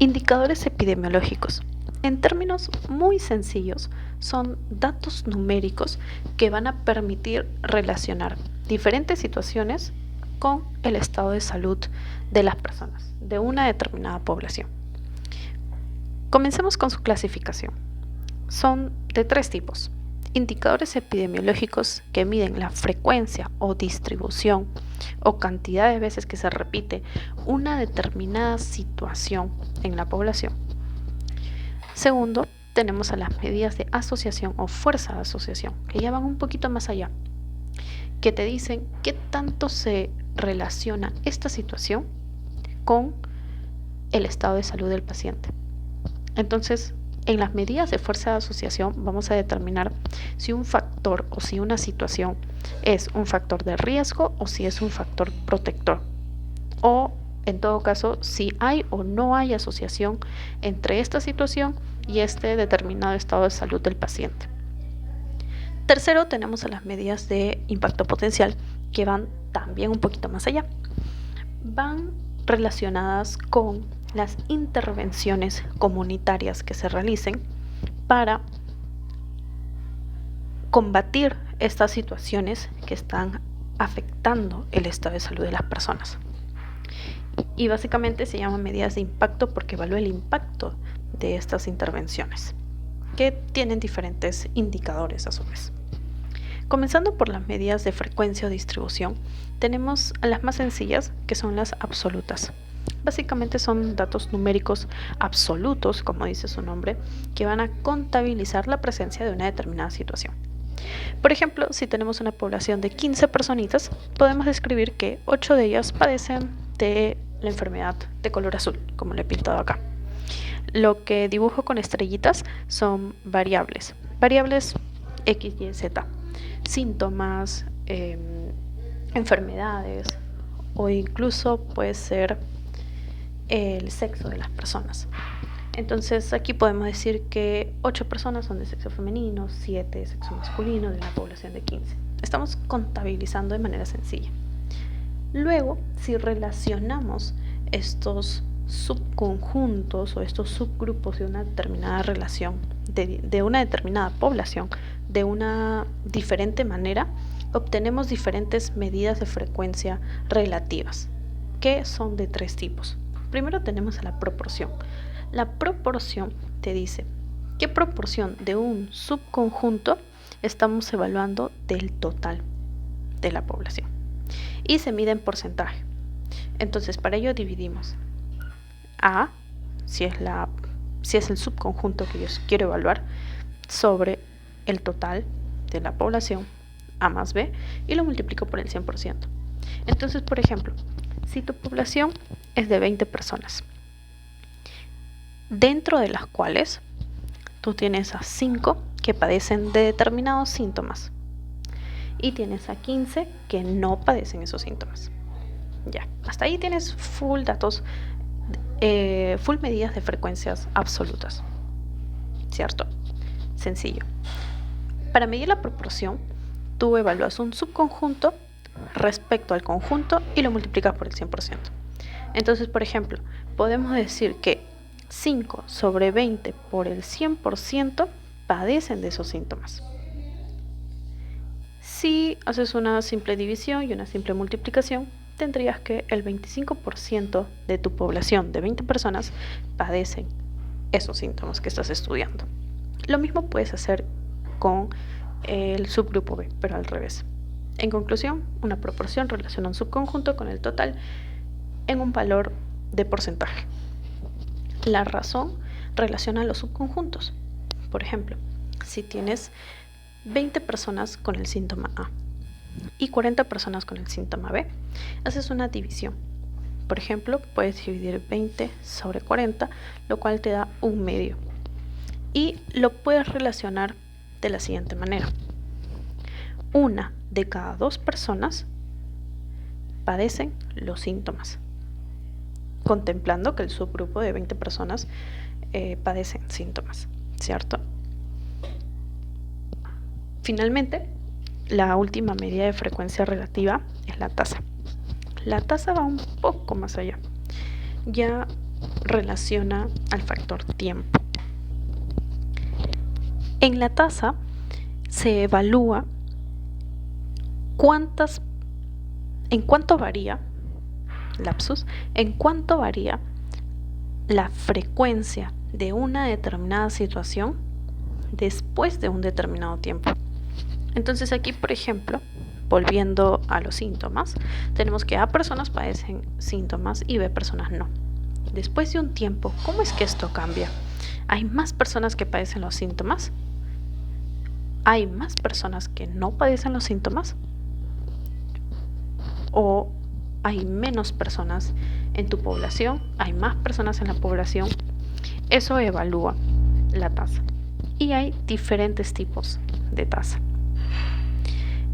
Indicadores epidemiológicos. En términos muy sencillos, son datos numéricos que van a permitir relacionar diferentes situaciones con el estado de salud de las personas, de una determinada población. Comencemos con su clasificación. Son de tres tipos. Indicadores epidemiológicos que miden la frecuencia o distribución o cantidad de veces que se repite una determinada situación en la población. Segundo, tenemos a las medidas de asociación o fuerza de asociación, que ya van un poquito más allá, que te dicen qué tanto se relaciona esta situación con el estado de salud del paciente. Entonces, en las medidas de fuerza de asociación vamos a determinar si un factor o si una situación es un factor de riesgo o si es un factor protector. O, en todo caso, si hay o no hay asociación entre esta situación y este determinado estado de salud del paciente. Tercero, tenemos a las medidas de impacto potencial, que van también un poquito más allá. Van relacionadas con las intervenciones comunitarias que se realicen para combatir estas situaciones que están afectando el estado de salud de las personas. Y básicamente se llaman medidas de impacto porque evalúa el impacto de estas intervenciones, que tienen diferentes indicadores a su vez. Comenzando por las medidas de frecuencia o distribución, tenemos a las más sencillas, que son las absolutas. Básicamente son datos numéricos absolutos, como dice su nombre, que van a contabilizar la presencia de una determinada situación. Por ejemplo, si tenemos una población de 15 personitas, podemos describir que 8 de ellas padecen de la enfermedad de color azul, como le he pintado acá. Lo que dibujo con estrellitas son variables. Variables X, Y, Z. Síntomas, enfermedades o incluso puede ser el sexo de las personas. Entonces aquí podemos decir que 8 personas son de sexo femenino, 7 de sexo masculino de una población de 15. Estamos contabilizando de manera sencilla. Luego, si relacionamos estos subconjuntos o estos subgrupos de una determinada relación, de una determinada población, de una diferente manera, obtenemos diferentes medidas de frecuencia relativas, que son de tres tipos. Primero tenemos a la proporción. La proporción te dice qué proporción de un subconjunto estamos evaluando del total de la población. Y se mide en porcentaje. Entonces, para ello dividimos A, si es el subconjunto que yo quiero evaluar, sobre el total de la población, A más B, y lo multiplico por el 100%. Entonces, por ejemplo, si tu población es de 20 personas, dentro de las cuales tú tienes a 5 que padecen de determinados síntomas y tienes a 15 que no padecen esos síntomas. Ya, hasta ahí tienes full datos, full medidas de frecuencias absolutas, ¿cierto? Sencillo. Para medir la proporción, tú evalúas un subconjunto respecto al conjunto y lo multiplicas por el 100%. Entonces, por ejemplo, podemos decir que 5 sobre 20 por el 100% padecen de esos síntomas. Si haces una simple división y una simple multiplicación, tendrías que el 25% de tu población de 20 personas padecen esos síntomas que estás estudiando. Lo mismo puedes hacer con el subgrupo B, pero al revés. En conclusión, una proporción relaciona un subconjunto con el total en un valor de porcentaje. La razón relaciona los subconjuntos. Por ejemplo, si tienes 20 personas con el síntoma A y 40 personas con el síntoma B, haces una división. Por ejemplo, puedes dividir 20 sobre 40, lo cual te da un medio. Y lo puedes relacionar de la siguiente manera. Una de cada 2 personas padecen los síntomas, contemplando que el subgrupo de 20 personas padecen síntomas, ¿cierto? Finalmente, la última medida de frecuencia relativa es la tasa. La tasa va un poco más allá. Ya relaciona al factor tiempo. En la tasa se evalúa en cuánto varía la frecuencia de una determinada situación después de un determinado tiempo. Entonces aquí, por ejemplo, volviendo a los síntomas, tenemos que A personas padecen síntomas y B personas no. Después de un tiempo, ¿cómo es que esto cambia? ¿Hay más personas que padecen los síntomas? ¿Hay más personas que no padecen los síntomas? ¿O hay menos personas en tu población? ¿Hay más personas en la población? Eso evalúa la tasa. Y hay diferentes tipos de tasa.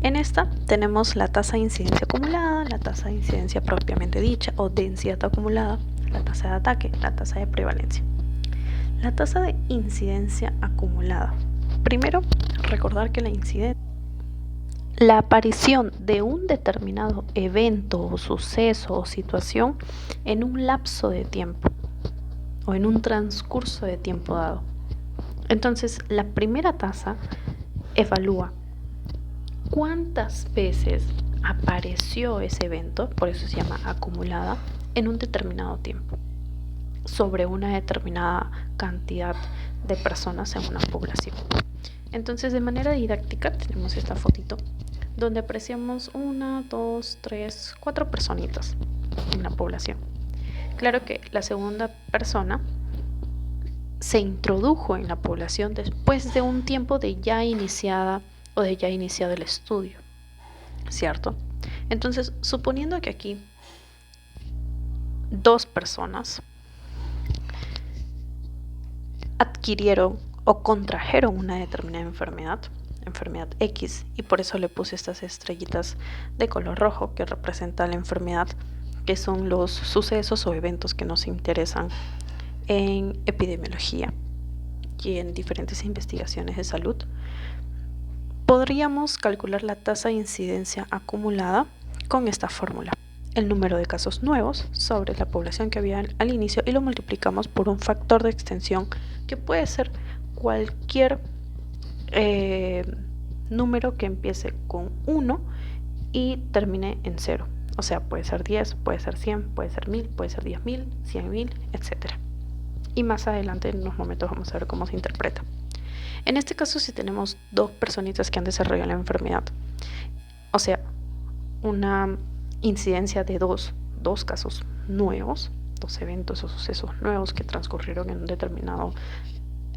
En esta tenemos la tasa de incidencia acumulada, la tasa de incidencia propiamente dicha o densidad acumulada, la tasa de ataque, la tasa de prevalencia. La tasa de incidencia acumulada. Primero, recordar que la aparición de un determinado evento o suceso o situación en un lapso de tiempo o en un transcurso de tiempo dado. Entonces, la primera tasa evalúa cuántas veces apareció ese evento, por eso se llama acumulada, en un determinado tiempo, sobre una determinada cantidad de personas en una población. Entonces, de manera didáctica tenemos esta fotito donde apreciamos 1, 2, 3, 4 personitas en la población. Claro que la segunda persona se introdujo en la población después de un tiempo de ya iniciado el estudio, ¿cierto? Entonces, suponiendo que aquí 2 personas adquirieron o contrajeron una determinada enfermedad X, y por eso le puse estas estrellitas de color rojo que representan la enfermedad, que son los sucesos o eventos que nos interesan en epidemiología y en diferentes investigaciones de salud. Podríamos calcular la tasa de incidencia acumulada con esta fórmula: el número de casos nuevos sobre la población que había al inicio, y lo multiplicamos por un factor de extensión que puede ser cualquier número que empiece con 1 y termine en 0. O sea, puede ser 10, puede ser 100, puede ser 1000, puede ser 10.000, 100.000, etc. Y más adelante, en unos momentos, vamos a ver cómo se interpreta. En este caso, si tenemos 2 personitas que han desarrollado la enfermedad, o sea, una incidencia de dos casos nuevos, 2 eventos o sucesos nuevos que transcurrieron en un determinado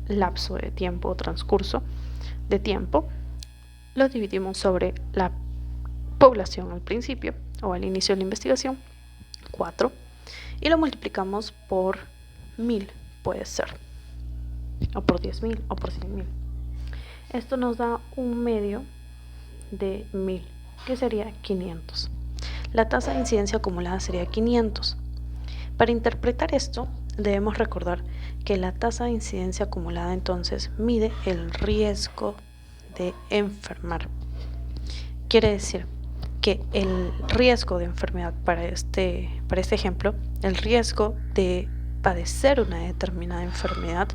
lapso de tiempo o transcurso de tiempo, lo dividimos sobre la población al principio o al inicio de la investigación, 4, y lo multiplicamos por 1000, puede ser, o por 10.000 o por 100.000. Esto nos da un medio de 1000, que sería 500. La tasa de incidencia acumulada sería 500. Para interpretar esto, debemos recordar que la tasa de incidencia acumulada entonces mide el riesgo de enfermar. Quiere decir que el riesgo de enfermedad para este ejemplo, el riesgo de padecer una determinada enfermedad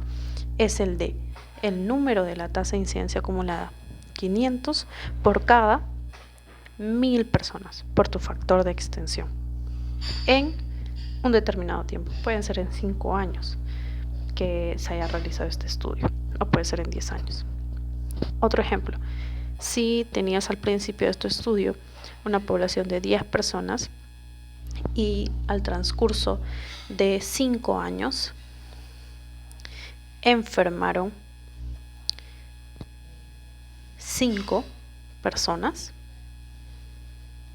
es el número de la tasa de incidencia acumulada, 500 por cada 1000 personas, por tu factor de extensión, en un determinado tiempo. Pueden ser en 5 años que se haya realizado este estudio, o puede ser en 10 años. Otro ejemplo: si tenías al principio de tu estudio una población de 10 personas y al transcurso de 5 años enfermaron 5 personas,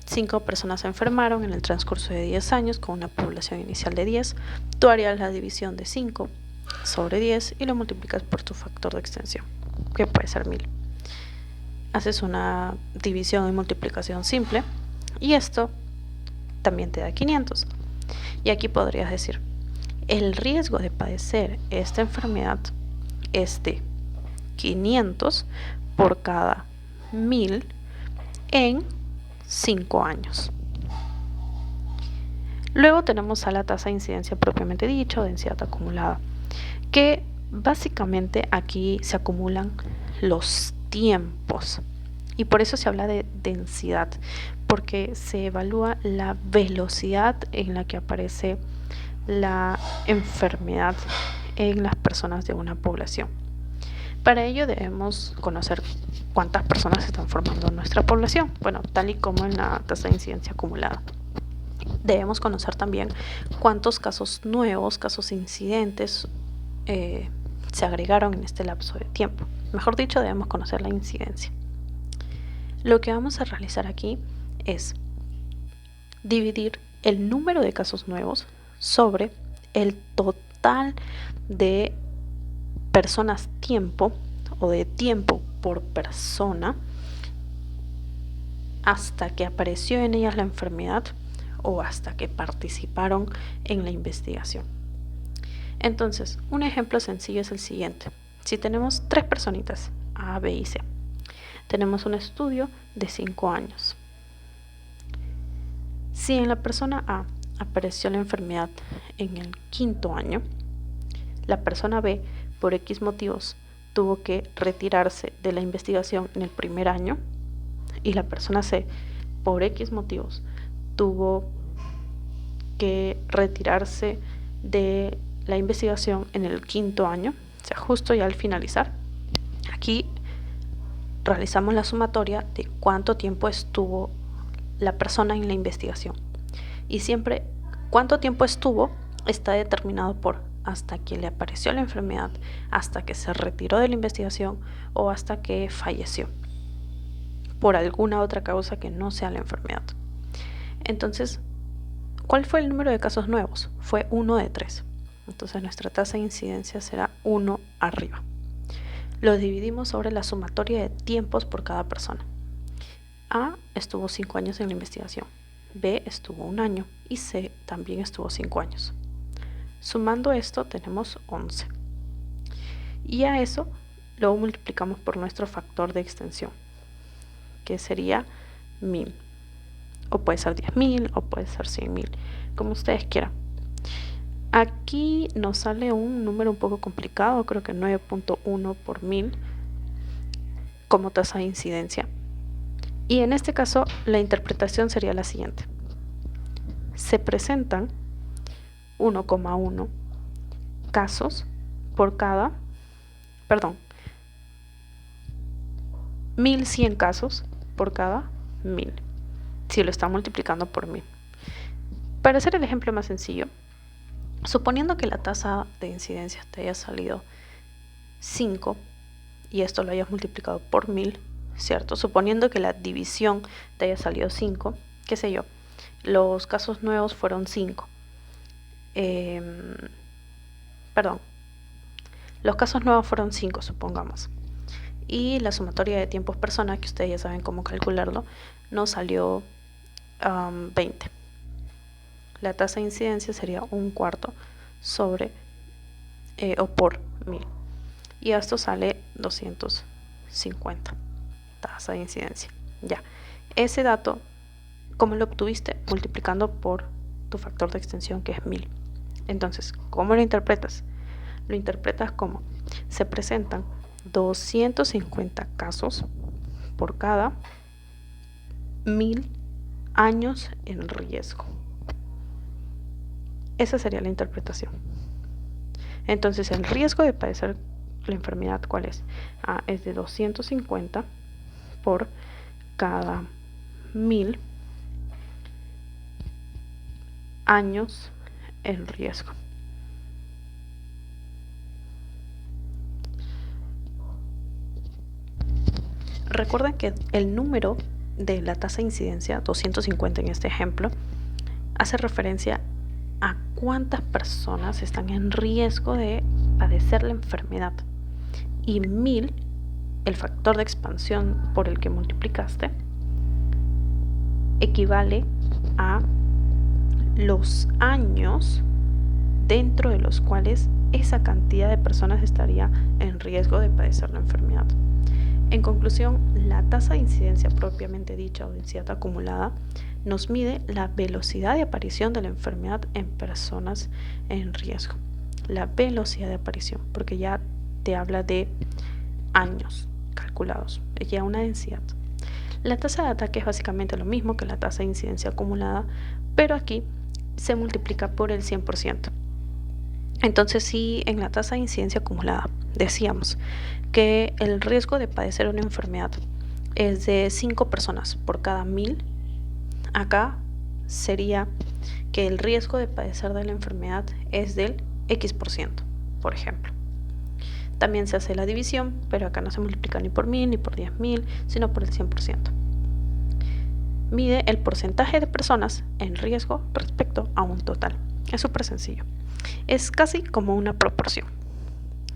5 personas enfermaron en el transcurso de 10 años con una población inicial de 10, tú harías la división de 5 sobre 10 y lo multiplicas por tu factor de extensión, que puede ser 1000. Haces una división y multiplicación simple y esto también te da 500. Y aquí podrías decir: el riesgo de padecer esta enfermedad es de 500 por cada 1000 en 5 años. Luego tenemos a la tasa de incidencia propiamente dicha o densidad acumulada, que básicamente aquí se acumulan los tiempos y por eso se habla de densidad, porque se evalúa la velocidad en la que aparece la enfermedad en las personas de una población. Para ello debemos conocer cuántas personas se están formando en nuestra población, bueno, tal y como en la tasa de incidencia acumulada. Debemos conocer también cuántos casos nuevos, casos incidentes, se agregaron en este lapso de tiempo. Mejor dicho, debemos conocer la incidencia. Lo que vamos a realizar aquí es dividir el número de casos nuevos sobre el total de personas tiempo o de tiempo por persona hasta que apareció en ellas la enfermedad o hasta que participaron en la investigación. Entonces, un ejemplo sencillo es el siguiente. Si tenemos 3 personitas, A, B y C, tenemos un estudio de 5 años. Si en la persona A apareció la enfermedad en el 5.º año, la persona B, por X motivos, tuvo que retirarse de la investigación en el 1.er año y la persona C, por X motivos, tuvo que retirarse de la investigación en el 5.º año, o sea, justo ya al finalizar. Aquí realizamos la sumatoria de cuánto tiempo estuvo la persona en la investigación. Y siempre cuánto tiempo estuvo está determinado por hasta que le apareció la enfermedad, hasta que se retiró de la investigación o hasta que falleció por alguna otra causa que no sea la enfermedad. Entonces, ¿cuál fue el número de casos nuevos? Fue 1 de 3. Entonces nuestra tasa de incidencia será 1 arriba. Lo dividimos sobre la sumatoria de tiempos por cada persona. A estuvo 5 años en la investigación, B estuvo 1 año y C también estuvo 5 años. Sumando esto tenemos 11. Y a eso lo multiplicamos por nuestro factor de extensión, que sería 1000. O puede ser 10.000 o puede ser 100.000, como ustedes quieran. Aquí nos sale un número un poco complicado, creo que 9.1 por 1000 como tasa de incidencia. Y en este caso la interpretación sería la siguiente. Se presentan 1,1 casos por cada, 1100 casos por cada 1000, si lo está multiplicando por 1000. Para hacer el ejemplo más sencillo, suponiendo que la tasa de incidencia te haya salido 5 y esto lo hayas multiplicado por 1000, ¿cierto? Suponiendo que la división te haya salido 5, qué sé yo, los casos nuevos fueron 5. Los casos nuevos fueron 5, supongamos. Y la sumatoria de tiempos persona, que ustedes ya saben cómo calcularlo, nos salió 20. La tasa de incidencia sería 1/4 sobre o por 1000. Y esto sale 250. Tasa de incidencia. Ya. Ese dato, ¿cómo lo obtuviste? Multiplicando por tu factor de extensión, que es 1000. Entonces, ¿cómo lo interpretas? Lo interpretas como se presentan 250 casos por cada 1000 años en riesgo. Esa sería la interpretación. Entonces, el riesgo de padecer la enfermedad, ¿cuál es? Es de 250 por cada 1000 años en riesgo. Recuerden que el número de la tasa de incidencia, 250 en este ejemplo, hace referencia a cuántas personas están en riesgo de padecer la enfermedad. Y 1000, el factor de expansión por el que multiplicaste, equivale a los años dentro de los cuales esa cantidad de personas estaría en riesgo de padecer la enfermedad. En conclusión, la tasa de incidencia propiamente dicha o densidad acumulada nos mide la velocidad de aparición de la enfermedad en personas en riesgo. La velocidad de aparición, porque ya te habla de años calculados, es ya una densidad. La tasa de ataque es básicamente lo mismo que la tasa de incidencia acumulada, pero aquí se multiplica por el 100%. Entonces, si en la tasa de incidencia acumulada decíamos que el riesgo de padecer una enfermedad es de 5 personas por cada 1000, acá sería que el riesgo de padecer de la enfermedad es del X%, por ejemplo. También se hace la división, pero acá no se multiplica ni por 1000 ni por 10.000, sino por el 100%. Mide el porcentaje de personas en riesgo respecto a un total. Es súper sencillo. Es casi como una proporción,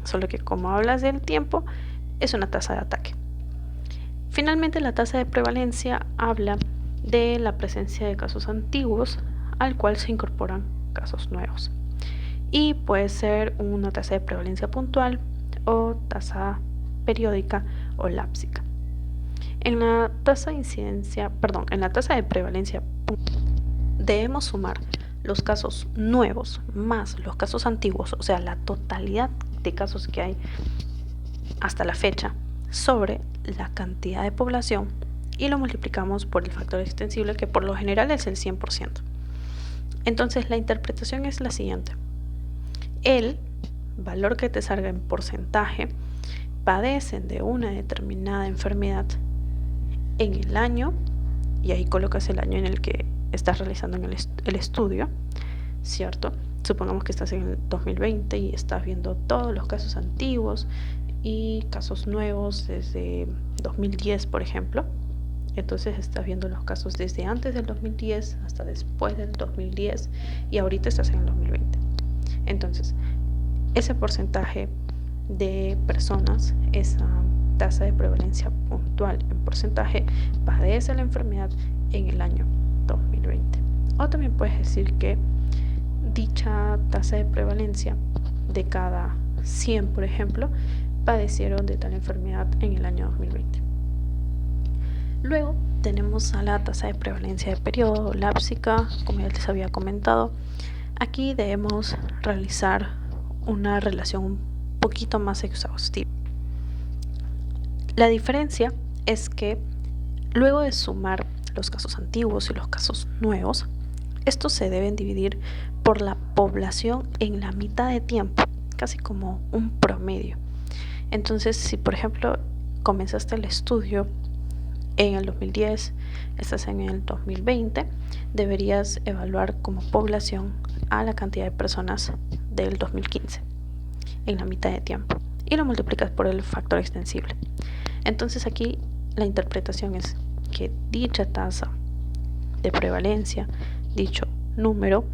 solo que como hablas del tiempo, es una tasa de ataque. Finalmente, la tasa de prevalencia habla de la presencia de casos antiguos al cual se incorporan casos nuevos. Y puede ser una tasa de prevalencia puntual o tasa periódica o lápsica. En la tasa de prevalencia debemos sumar los casos nuevos más los casos antiguos, o sea, la totalidad de casos que hay hasta la fecha, sobre la cantidad de población y lo multiplicamos por el factor extensible, que por lo general es el 100%. Entonces, la interpretación es la siguiente. El valor que te salga en porcentaje padecen de una determinada enfermedad en el año, y ahí colocas el año en el que estás realizando el estudio, ¿cierto? Supongamos que estás en el 2020 y estás viendo todos los casos antiguos y casos nuevos desde 2010, por ejemplo. Entonces estás viendo los casos desde antes del 2010 hasta después del 2010 y ahorita estás en el 2020. Entonces, ese porcentaje de personas, esa tasa de prevalencia puntual en porcentaje, padece la enfermedad en el año 2020. O también puedes decir que dicha tasa de prevalencia de cada 100, por ejemplo, padecieron de tal enfermedad en el año 2020. Luego tenemos a la tasa de prevalencia de periodo lápsica, como ya les había comentado. Aquí debemos realizar una relación un poquito más exhaustiva. La diferencia es que luego de sumar los casos antiguos y los casos nuevos, estos se deben dividir por la población en la mitad de tiempo, casi como un promedio. Entonces, si por ejemplo comenzaste el estudio en el 2010, estás en el 2020, deberías evaluar como población a la cantidad de personas del 2015 en la mitad de tiempo y lo multiplicas por el factor extensible. Entonces aquí la interpretación es que dicha tasa de prevalencia, dicho número,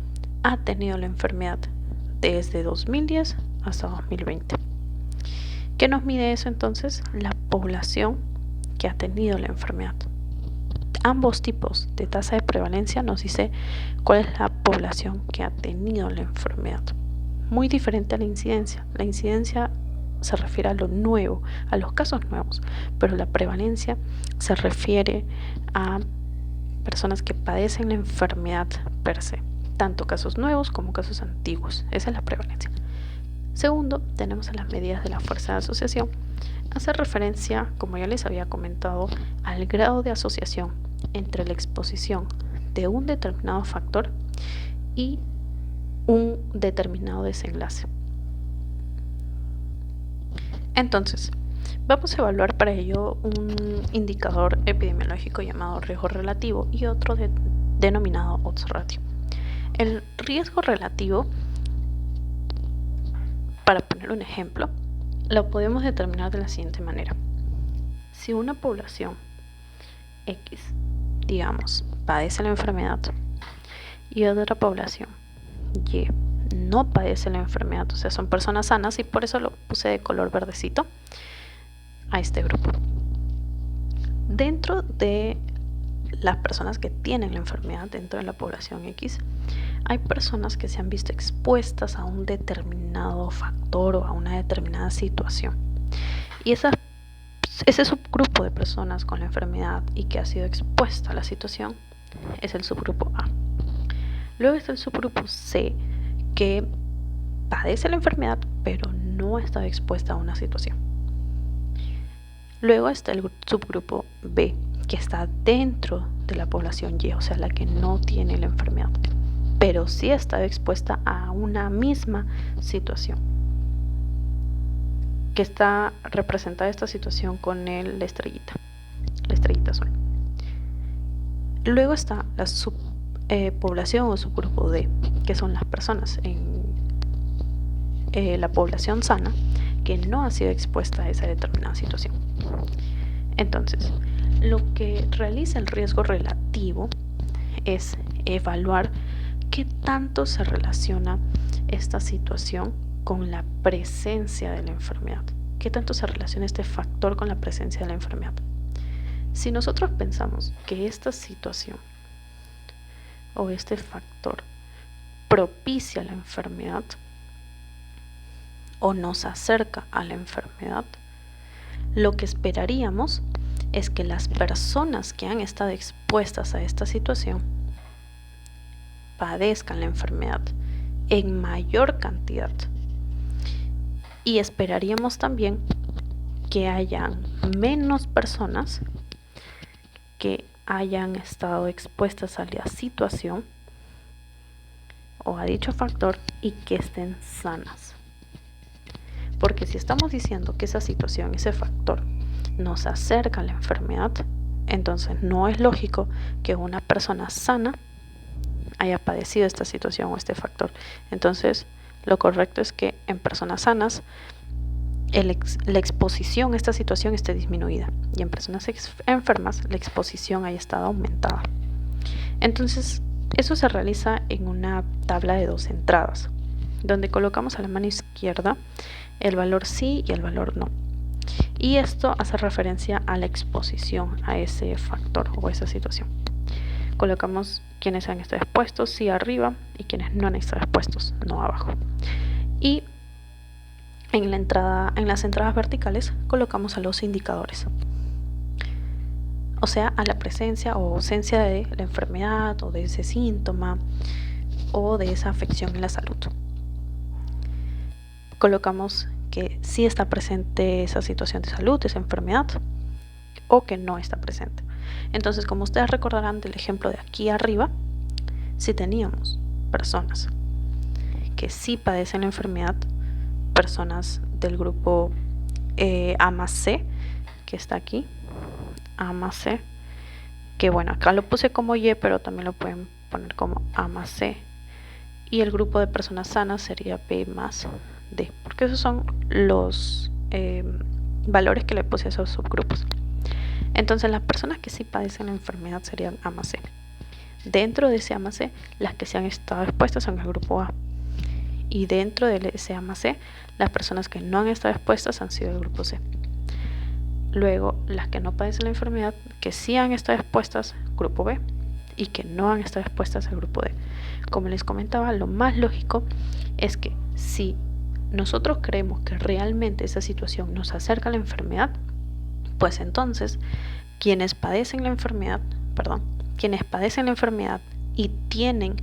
ha tenido la enfermedad desde 2010 hasta 2020. ¿Qué nos mide eso entonces? La población que ha tenido la enfermedad. Ambos tipos de tasa de prevalencia nos dice cuál es la población que ha tenido la enfermedad. Muy diferente a la incidencia. La incidencia se refiere a lo nuevo, a los casos nuevos, pero la prevalencia se refiere a personas que padecen la enfermedad per se, tanto casos nuevos como casos antiguos. Esa es la prevalencia. Segundo, tenemos a las medidas de la fuerza de asociación. Hace referencia, como ya les había comentado, al grado de asociación entre la exposición de un determinado factor y un determinado desenlace. Entonces, vamos a evaluar para ello un indicador epidemiológico llamado riesgo relativo y otro denominado odds ratio. El riesgo relativo, para poner un ejemplo, lo podemos determinar de la siguiente manera. Si una población X, digamos, padece la enfermedad y otra población Y no padece la enfermedad, o sea, son personas sanas, y por eso lo puse de color verdecito a este grupo. Dentro de las personas que tienen la enfermedad, dentro de la población X, hay personas que se han visto expuestas a un determinado factor o a una determinada situación. Y ese subgrupo de personas con la enfermedad y que ha sido expuesta a la situación es el subgrupo A. Luego está el subgrupo C, que padece la enfermedad, pero no está expuesta a una situación. Luego está el subgrupo B, que está dentro de la población Y, o sea, la que no tiene la enfermedad, pero sí está expuesta a una misma situación, que está representada esta situación con la estrellita azul. Luego está la subpoblación o subgrupo D, que son las personas en la población sana que no ha sido expuesta a esa determinada situación. Entonces, lo que realiza el riesgo relativo es evaluar qué tanto se relaciona esta situación con la presencia de la enfermedad. ¿Qué tanto se relaciona este factor con la presencia de la enfermedad? Si nosotros pensamos que esta situación o este factor propicia la enfermedad o nos acerca a la enfermedad, lo que esperaríamos es que las personas que han estado expuestas a esta situación padezcan la enfermedad en mayor cantidad, y esperaríamos también que hayan menos personas que hayan estado expuestas a la situación o a dicho factor y que estén sanas. Porque si estamos diciendo que esa situación, ese factor, nos acerca a la enfermedad, entonces no es lógico que una persona sana haya padecido esta situación o este factor. Entonces, lo correcto es que en personas sanas la exposición a esta situación esté disminuida y en personas enfermas la exposición haya estado aumentada. Entonces, eso se realiza en una tabla de 2 entradas, donde colocamos a la mano izquierda el valor sí y el valor no. Y esto hace referencia a la exposición a ese factor o esa situación. Colocamos quienes han estado expuestos, sí arriba, y quienes no han estado expuestos, no abajo. Y en las entradas verticales colocamos a los indicadores, o sea, a la presencia o ausencia de la enfermedad o de ese síntoma o de esa afección en la salud. Colocamos que sí está presente esa situación de salud, esa enfermedad, o que no está presente. Entonces, como ustedes recordarán del ejemplo de aquí arriba, si teníamos personas que sí padecen la enfermedad, personas del grupo A más C, que está aquí, A más C, que bueno, acá lo puse como Y, pero también lo pueden poner como A más C, y el grupo de personas sanas sería B más D, porque esos son los valores que le puse a esos subgrupos. Entonces, las personas que sí padecen la enfermedad serían A más C. Dentro de ese A más C, las que se han estado expuestas son el grupo A. Y dentro de ese A más C, las personas que no han estado expuestas han sido el grupo C. Luego, las que no padecen la enfermedad, que sí han estado expuestas, grupo B, y que no han estado expuestas al grupo D. Como les comentaba, lo más lógico es que si nosotros creemos que realmente esa situación nos acerca a la enfermedad, pues entonces quienes padecen la enfermedad y tienen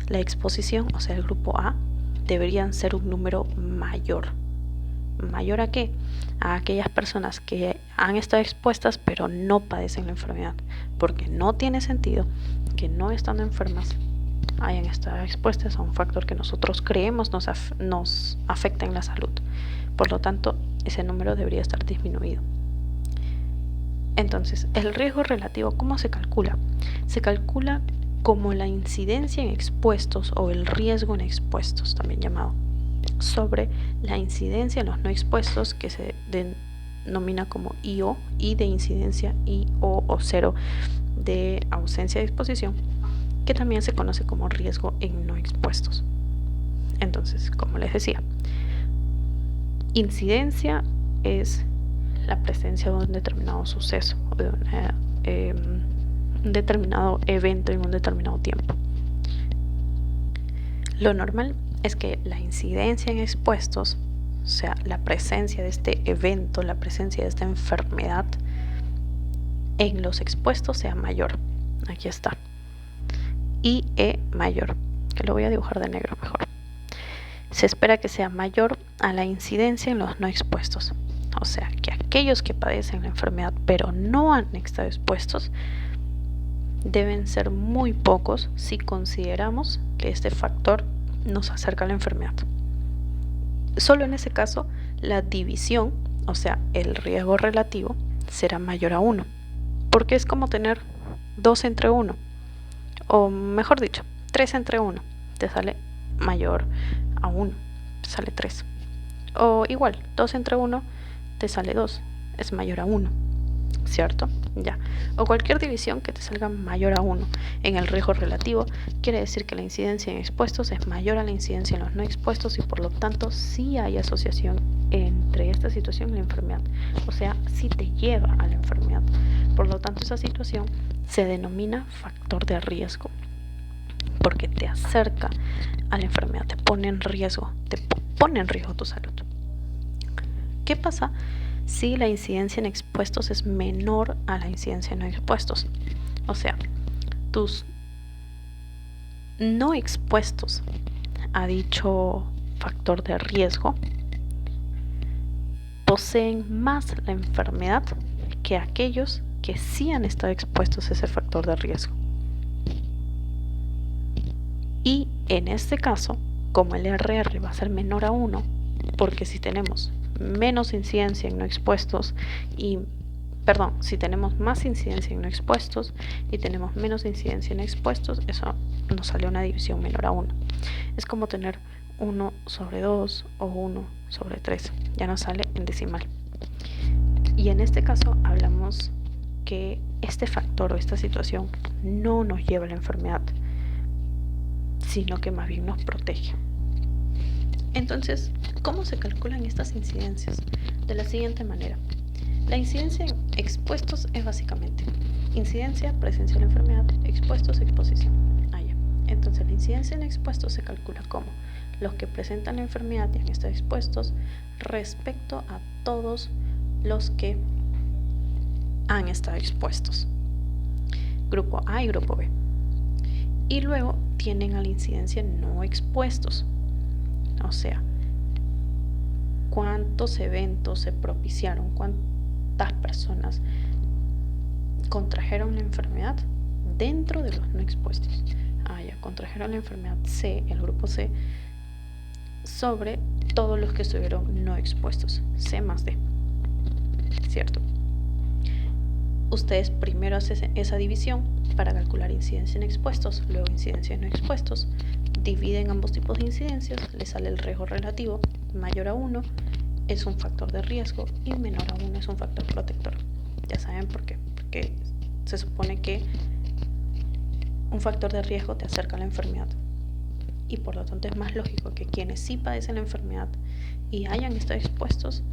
la exposición, o sea, el grupo A, deberían ser un número mayor. ¿Mayor a qué? A aquellas personas que han estado expuestas pero no padecen la enfermedad, porque no tiene sentido que no estando enfermas hayan estado expuestas a un factor que nosotros creemos nos afecta en la salud. Por lo tanto, ese número debería estar disminuido. Entonces, el riesgo relativo, ¿cómo se calcula? Se calcula como la incidencia en expuestos o el riesgo en expuestos, también llamado, sobre la incidencia en los no expuestos, que se denomina como IO, I de incidencia, IO o cero de ausencia de exposición, que también se conoce como riesgo en no expuestos. Entonces, como les decía, incidencia es la presencia de un determinado suceso o de un determinado evento en un determinado tiempo. Lo normal es que la incidencia en expuestos, o sea, la presencia de este evento, la presencia de esta enfermedad en los expuestos sea mayor. Aquí está. IE mayor, que lo voy a dibujar de negro mejor. Se espera que sea mayor a la incidencia en los no expuestos. O sea, que aquellos que padecen la enfermedad pero no han estado expuestos deben ser muy pocos si consideramos que este factor nos acerca a la enfermedad. Solo en ese caso, la división, o sea, el riesgo relativo, será mayor a 1, porque es como tener 2 entre 1, o mejor dicho, 3 entre 1, te sale mayor a 1, te sale 3. O igual, 2 entre 1 te sale 2, es mayor a 1, ¿cierto? Ya. O cualquier división que te salga mayor a 1 en el riesgo relativo quiere decir que la incidencia en expuestos es mayor a la incidencia en los no expuestos y por lo tanto sí hay asociación entre esta situación y la enfermedad. O sea, sí te lleva a la enfermedad. Por lo tanto, esa situación se denomina factor de riesgo porque te acerca a la enfermedad, te pone en riesgo tu salud. ¿Qué pasa si la incidencia en expuestos es menor a la incidencia en no expuestos? O sea, tus no expuestos a dicho factor de riesgo poseen más la enfermedad que aquellos que sí han estado expuestos a ese factor de riesgo. Y en este caso, como el RR va a ser menor a 1, porque si tenemos menos incidencia en no expuestos si tenemos más incidencia en no expuestos y tenemos menos incidencia en expuestos, eso nos sale una división menor a 1. Es como tener 1 sobre 2 o 1 sobre 3, ya nos sale en decimal. Y en este caso hablamos que este factor o esta situación no nos lleva a la enfermedad, sino que más bien nos protege. Entonces, ¿cómo se calculan estas incidencias? De la siguiente manera. La incidencia en expuestos es básicamente incidencia, presencia de la enfermedad, expuestos, exposición. Entonces, la incidencia en expuestos se calcula como los que presentan la enfermedad y han estado expuestos respecto a todos los que han estado expuestos. Grupo A y grupo B. Y luego tienen a la incidencia no expuestos. O sea, cuántos eventos se propiciaron, cuántas personas contrajeron la enfermedad dentro de los no expuestos. Contrajeron la enfermedad C, el grupo C, sobre todos los que estuvieron no expuestos, C más D, ¿cierto? Ustedes primero hacen esa división para calcular incidencia en expuestos, luego incidencia en no expuestos, dividen ambos tipos de incidencias, les sale el riesgo relativo, mayor a 1 es un factor de riesgo y menor a 1 es un factor protector. Ya saben por qué, porque se supone que un factor de riesgo te acerca a la enfermedad y por lo tanto es más lógico que quienes sí padecen la enfermedad y hayan estado expuestos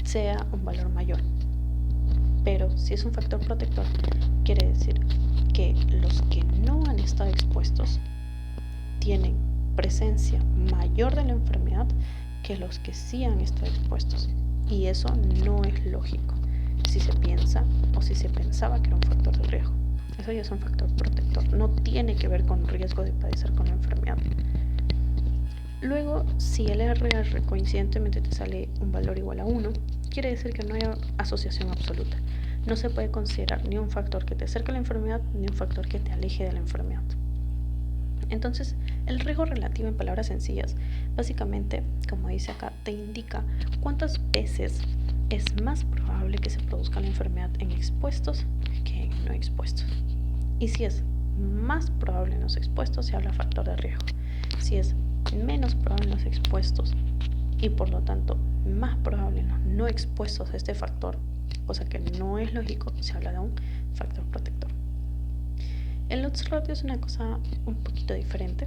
sea un valor mayor. Pero si es un factor protector, quiere decir que los que no han estado expuestos tienen presencia mayor de la enfermedad que los que sí han estado expuestos. Y eso no es lógico si se piensa o si se pensaba que era un factor de riesgo. Eso ya es un factor protector, no tiene que ver con riesgo de padecer con la enfermedad. Luego, si el RR coincidentemente te sale un valor igual a 1, quiere decir que no hay asociación absoluta. No se puede considerar ni un factor que te acerque a la enfermedad ni un factor que te aleje de la enfermedad. Entonces, el riesgo relativo en palabras sencillas, básicamente, como dice acá, te indica cuántas veces es más probable que se produzca la enfermedad en expuestos que en no expuestos. Y si es más probable en los expuestos, se habla factor de riesgo. Si es menos probable en los expuestos y por lo tanto más probable en los no expuestos a este factor, cosa que no es lógico, se habla de un factor protector. El odds ratio es una cosa un poquito diferente.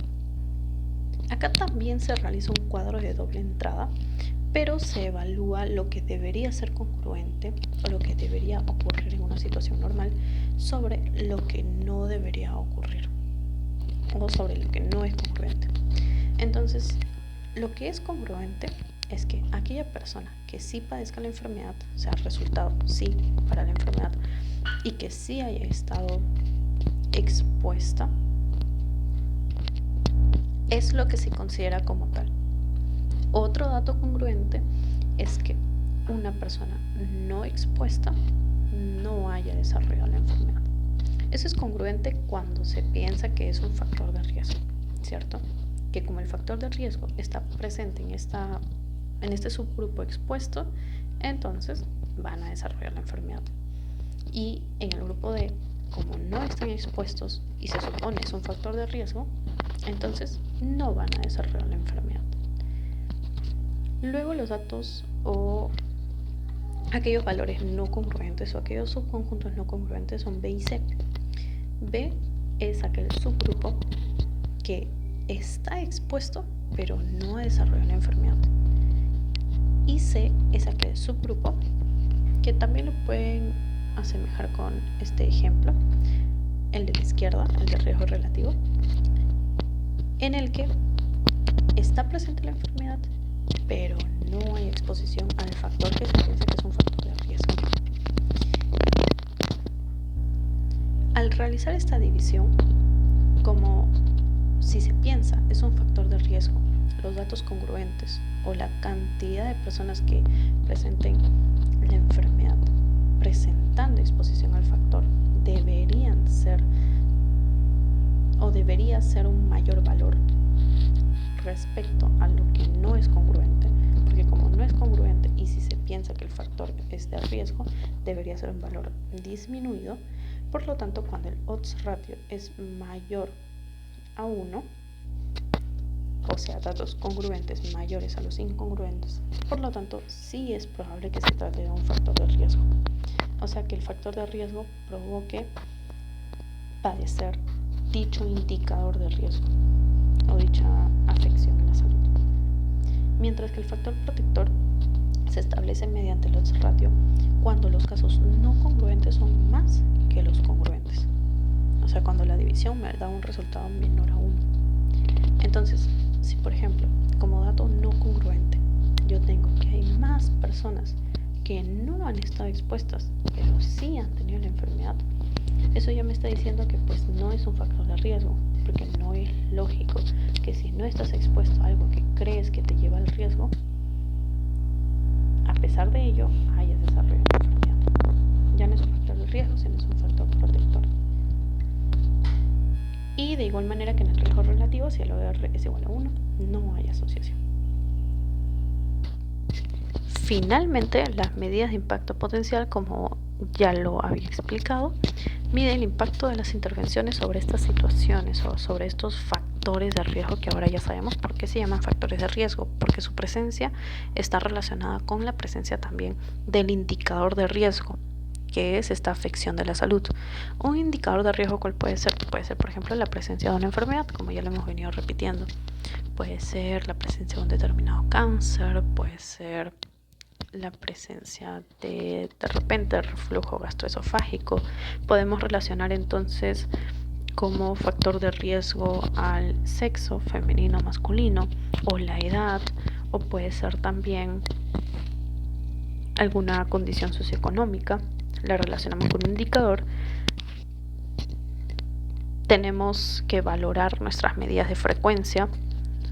Acá también se realiza un cuadro de doble entrada, pero se evalúa lo que debería ser congruente o lo que debería ocurrir en una situación normal sobre lo que no debería ocurrir o sobre lo que no es congruente. Entonces, lo que es congruente es que aquella persona que sí padezca la enfermedad, o sea, resultado sí para la enfermedad, y que sí haya estado expuesta, es lo que se considera como tal. Otro dato congruente es que una persona no expuesta no haya desarrollado la enfermedad. Eso es congruente cuando se piensa que es un factor de riesgo, ¿cierto? Que como el factor de riesgo está presente en este subgrupo expuesto, entonces van a desarrollar la enfermedad. Y en el grupo D, como no están expuestos y se supone es un factor de riesgo, entonces no van a desarrollar la enfermedad. Luego los datos o aquellos valores no congruentes o aquellos subconjuntos no congruentes son B y C. B es aquel subgrupo que está expuesto pero no ha desarrollado la enfermedad. Y C es aquel subgrupo que también lo pueden asemejar con este ejemplo, el de la izquierda, el de riesgo relativo, en el que está presente la enfermedad pero no hay exposición al factor que se piensa que es un factor de riesgo. Al realizar esta división, como si se piensa es un factor de riesgo, los datos congruentes o la cantidad de personas que presenten la enfermedad presentando exposición al factor deberían ser o debería ser un mayor valor respecto a lo que no es congruente, porque como no es congruente y si se piensa que el factor es de riesgo, debería ser un valor disminuido. Por lo tanto, cuando el odds ratio es mayor a 1, o sea, datos congruentes mayores a los incongruentes, por lo tanto, sí es probable que se trate de un factor de riesgo. O sea, que el factor de riesgo provoque padecer dicho indicador de riesgo o dicha afección en la salud. Mientras que el factor protector se establece mediante el odds ratio cuando los casos no congruentes son más que los congruentes. O sea, cuando la división me da un resultado menor a 1. Entonces, si por ejemplo, como dato no congruente, yo tengo que hay más personas que no han estado expuestas, pero sí han tenido la enfermedad, eso ya me está diciendo que pues no es un factor de riesgo, porque no es lógico que si no estás expuesto a algo que crees que te lleva al riesgo, a pesar de ello hayas desarrollado la enfermedad. Ya no es un factor de riesgo, sino es un factor protector. Y de igual manera que en el riesgo relativo, si el OR es igual a 1, no hay asociación. Finalmente, las medidas de impacto potencial, como ya lo había explicado, mide el impacto de las intervenciones sobre estas situaciones o sobre estos factores de riesgo que ahora ya sabemos por qué se llaman factores de riesgo, porque su presencia está relacionada con la presencia también del indicador de riesgo, que es esta afección de la salud. Un indicador de riesgo, ¿cuál puede ser? Puede ser, por ejemplo, la presencia de una enfermedad, como ya lo hemos venido repitiendo. Puede ser la presencia de un determinado cáncer, puede ser la presencia de repente reflujo gastroesofágico. Podemos relacionar entonces como factor de riesgo al sexo femenino o masculino o la edad, o puede ser también alguna condición socioeconómica. La relacionamos con un indicador. Tenemos que valorar nuestras medidas de frecuencia,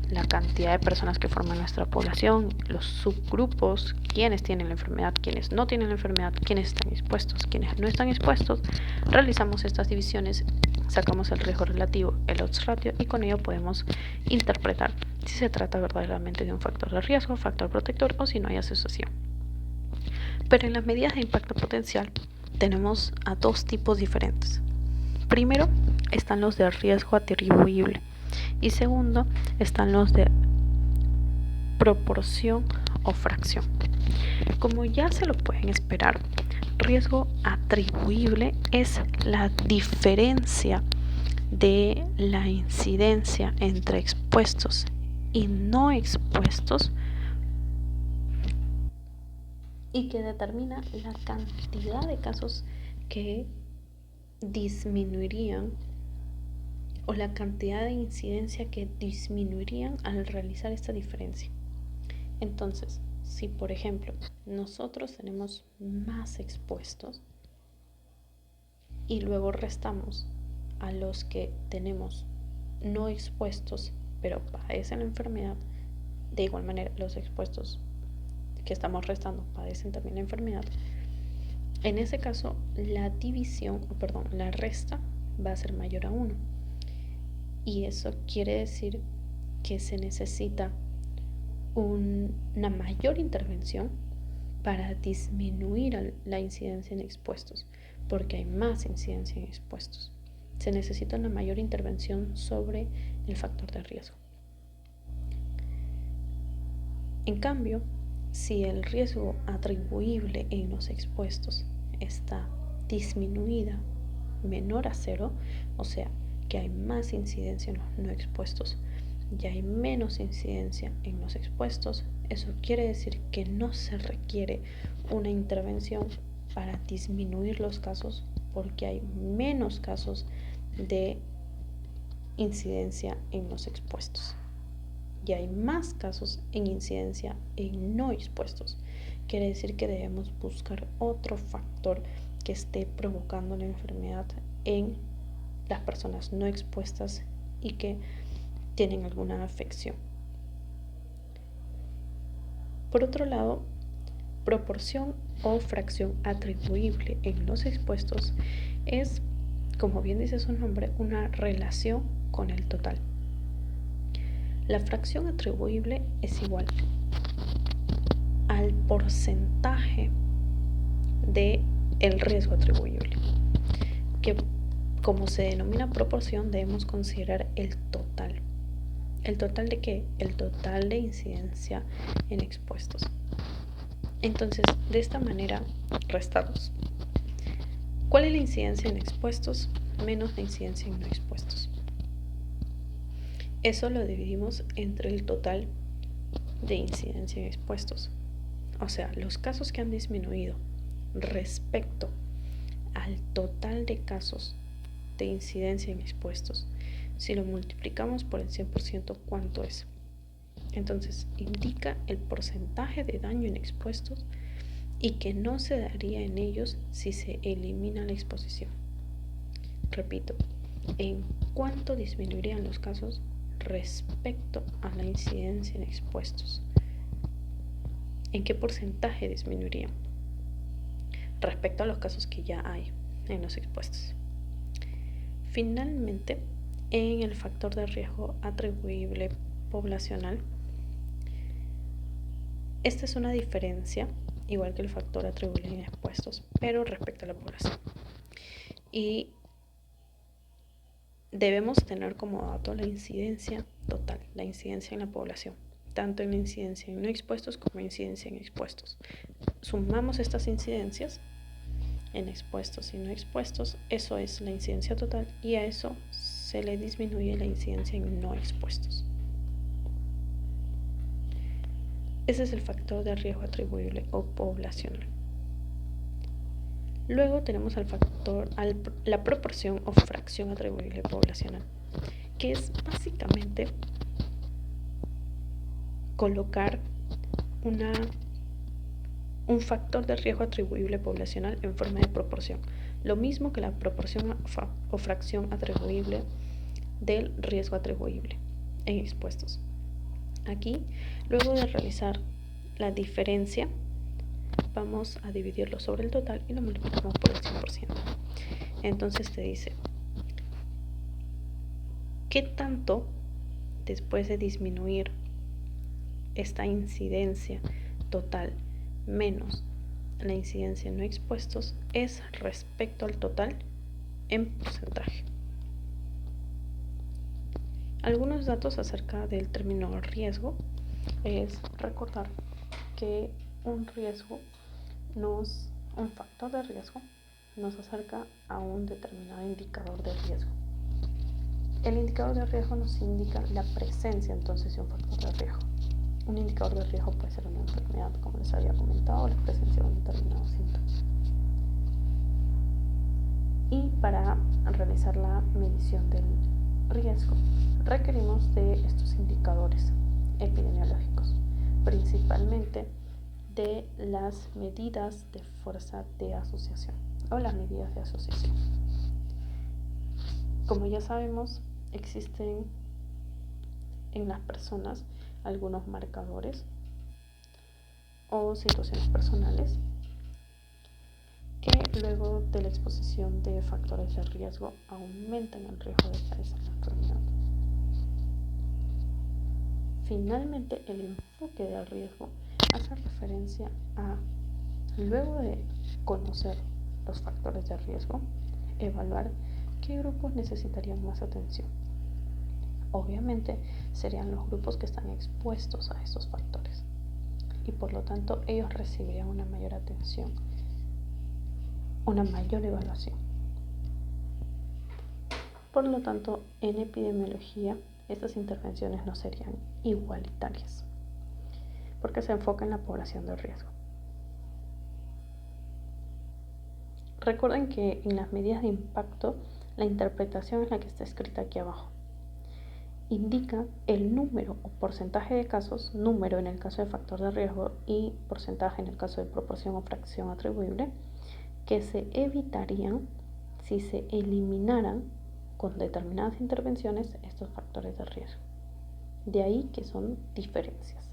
la cantidad de personas que forman nuestra población, los subgrupos, quienes tienen la enfermedad, quienes no tienen la enfermedad, quienes están expuestos, quienes no están expuestos. Realizamos estas divisiones, sacamos el riesgo relativo, el odds ratio, y con ello podemos interpretar si se trata verdaderamente de un factor de riesgo, factor protector, o si no hay asociación. Pero en las medidas de impacto potencial tenemos a dos tipos diferentes. Primero están los de riesgo atribuible y segundo están los de proporción o fracción. Como ya se lo pueden esperar, riesgo atribuible es la diferencia de la incidencia entre expuestos y no expuestos y que determina la cantidad de casos que disminuirían o la cantidad de incidencia que disminuirían al realizar esta diferencia. Entonces, si por ejemplo nosotros tenemos más expuestos y luego restamos a los que tenemos no expuestos pero padecen la enfermedad, de igual manera los expuestos que estamos restando padecen también la enfermedad, en ese caso la resta va a ser mayor a 1. Y eso quiere decir que se necesita una mayor intervención para disminuir la incidencia en expuestos, porque hay más incidencia en expuestos. Se necesita una mayor intervención sobre el factor de riesgo. En cambio, si el riesgo atribuible en los expuestos está disminuida, menor a 0, o sea, que hay más incidencia en los no expuestos y hay menos incidencia en los expuestos, eso quiere decir que no se requiere una intervención para disminuir los casos, porque hay menos casos de incidencia en los expuestos y hay más casos en incidencia en no expuestos. Quiere decir que debemos buscar otro factor que esté provocando la enfermedad en las personas no expuestas y que tienen alguna afección. Por otro lado, proporción o fracción atribuible en los expuestos es, como bien dice su nombre, una relación con el total. La fracción atribuible es igual al porcentaje del riesgo atribuible, que como se denomina proporción debemos considerar el total. ¿El total de qué? El total de incidencia en expuestos. Entonces, de esta manera restamos. ¿Cuál es la incidencia en expuestos menos la incidencia en no expuestos? Eso lo dividimos entre el total de incidencia en expuestos. O sea, los casos que han disminuido respecto al total de casos de incidencia en expuestos. Si lo multiplicamos por el 100%, ¿cuánto es? Entonces, indica el porcentaje de daño en expuestos y que no se daría en ellos si se elimina la exposición. Repito, ¿en cuánto disminuirían los casos respecto a la incidencia en expuestos? ¿En qué porcentaje disminuirían respecto a los casos que ya hay en los expuestos? Finalmente, en el factor de riesgo atribuible poblacional, esta es una diferencia, igual que el factor atribuible en expuestos, pero respecto a la población. Y debemos tener como dato la incidencia total, la incidencia en la población, tanto en la incidencia en no expuestos como en incidencia en expuestos. Sumamos estas incidencias en expuestos y no expuestos, eso es la incidencia total, y a eso se le disminuye la incidencia en no expuestos. Ese es el factor de riesgo atribuible o poblacional. Luego tenemos la proporción o fracción atribuible poblacional, que es básicamente colocar un factor de riesgo atribuible poblacional en forma de proporción, lo mismo que la proporción o fracción atribuible del riesgo atribuible en expuestos. Aquí, luego de realizar la diferencia, vamos a dividirlo sobre el total y lo multiplicamos por el 100%. Entonces te dice, ¿qué tanto después de disminuir esta incidencia total menos la incidencia en no expuestos es respecto al total en porcentaje? Algunos datos acerca del término riesgo es recordar que un factor de riesgo nos acerca a un determinado indicador de riesgo. El indicador de riesgo nos indica la presencia entonces de un factor de riesgo. Un indicador de riesgo puede ser una enfermedad, como les había comentado, o la presencia de un determinado síntoma. Y para realizar la medición del riesgo, requerimos de estos indicadores epidemiológicos, principalmente de las medidas de fuerza de asociación o las medidas de asociación. Como ya sabemos, existen en las personas algunos marcadores o situaciones personales que luego de la exposición de factores de riesgo aumentan el riesgo de padecer la enfermedad. Finalmente, el enfoque del riesgo hace referencia a, luego de conocer los factores de riesgo, evaluar qué grupos necesitarían más atención. Obviamente serían los grupos que están expuestos a estos factores y por lo tanto ellos recibirían una mayor atención, una mayor evaluación. Por lo tanto, en epidemiología estas intervenciones no serían igualitarias porque se enfoca en la población de riesgo. Recuerden que en las medidas de impacto la interpretación es la que está escrita aquí abajo. Indica el número o porcentaje de casos, número en el caso de factor de riesgo y porcentaje en el caso de proporción o fracción atribuible, que se evitarían si se eliminaran con determinadas intervenciones estos factores de riesgo. De ahí que son diferencias.